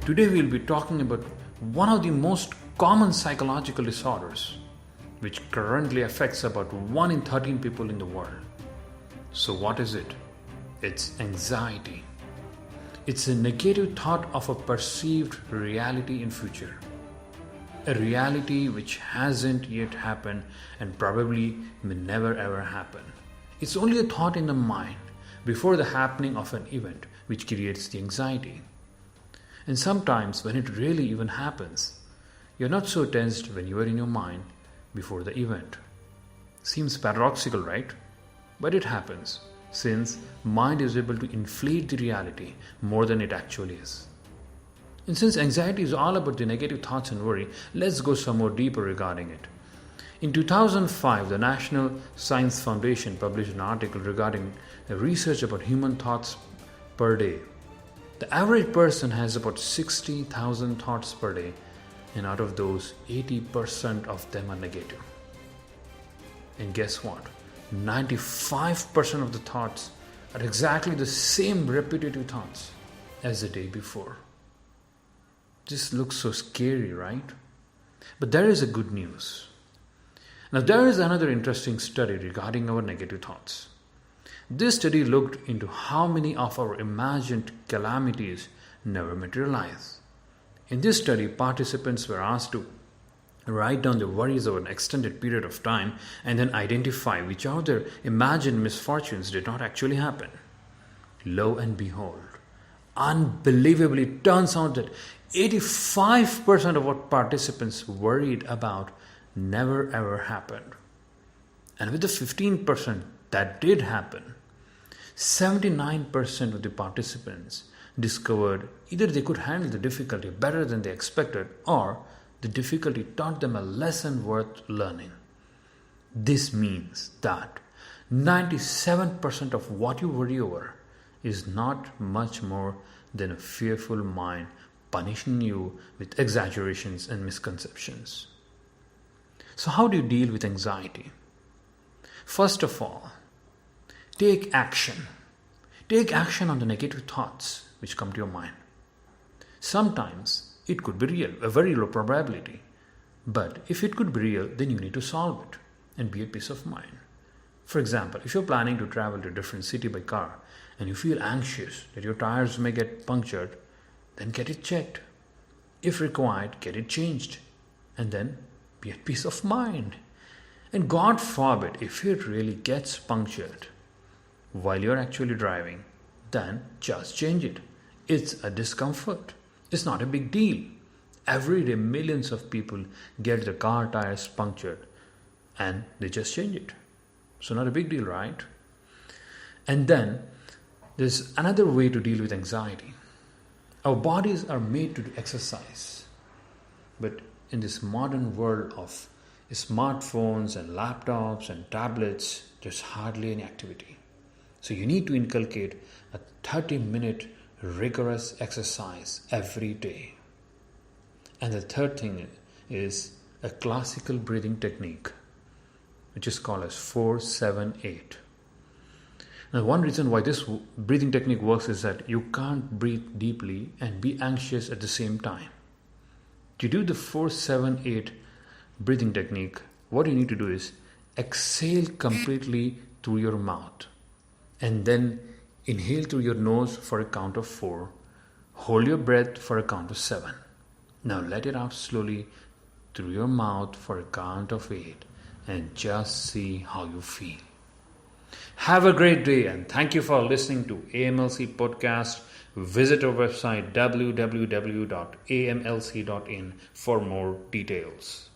Today we'll be talking about one of the most common psychological disorders which currently affects about 1 in 13 people in the world. So what is it? It's anxiety. It's a negative thought of a perceived reality in future. A reality which hasn't yet happened and probably may never ever happen. It's only a thought in the mind before the happening of an event which creates the anxiety. And sometimes when it really even happens, you're not so tensed when you are in your mind before the event. Seems paradoxical, right? But it happens since mind is able to inflate the reality more than it actually is. And since anxiety is all about the negative thoughts and worry, let's go some more deeper regarding it. In 2005, the National Science Foundation published an article regarding a research about human thoughts per day. The average person has about 60,000 thoughts per day, and out of those, 80% of them are negative. And guess what? 95% of the thoughts are exactly the same repetitive thoughts as the day before. This looks so scary, right? But there is a good news. Now there is another interesting study regarding our negative thoughts. This study looked into how many of our imagined calamities never materialize. In this study, participants were asked to write down their worries over an extended period of time and then identify which of their imagined misfortunes did not actually happen. Lo and behold, unbelievably, it turns out that 85% of what participants worried about never ever happened. And with the 15% that did happen, 79% of the participants discovered either they could handle the difficulty better than they expected, or the difficulty taught them a lesson worth learning. This means that 97% of what you worry over is not much more than a fearful mind punishing you with exaggerations and misconceptions. So how do you deal with anxiety? First of all, take action. Take action on the negative thoughts which come to your mind. Sometimes it could be real, a very low probability. But if it could be real, then you need to solve it and be at peace of mind. For example, if you're planning to travel to a different city by car and you feel anxious that your tires may get punctured, then get it checked. If required, get it changed. And then be at peace of mind. And God forbid, if it really gets punctured while you're actually driving, then just change it. It's a discomfort. It's not a big deal. Every day, millions of people get their car tires punctured and they just change it. So not a big deal, right? And then there's another way to deal with anxiety. Our bodies are made to do exercise. But in this modern world of smartphones and laptops and tablets, there's hardly any activity. So you need to inculcate a 30-minute rigorous exercise every day. And the third thing is a classical breathing technique, which is called as 4-7-8. Now, one reason why this breathing technique works is that you can't breathe deeply and be anxious at the same time. To do the 4-7-8 breathing technique, what you need to do is exhale completely through your mouth and then inhale through your nose for a count of 4. Hold your breath for a count of 7. Now let it out slowly through your mouth for a count of 8 and just see how you feel. Have a great day and thank you for listening to AMLC Podcast. Visit our website www.amlc.in for more details.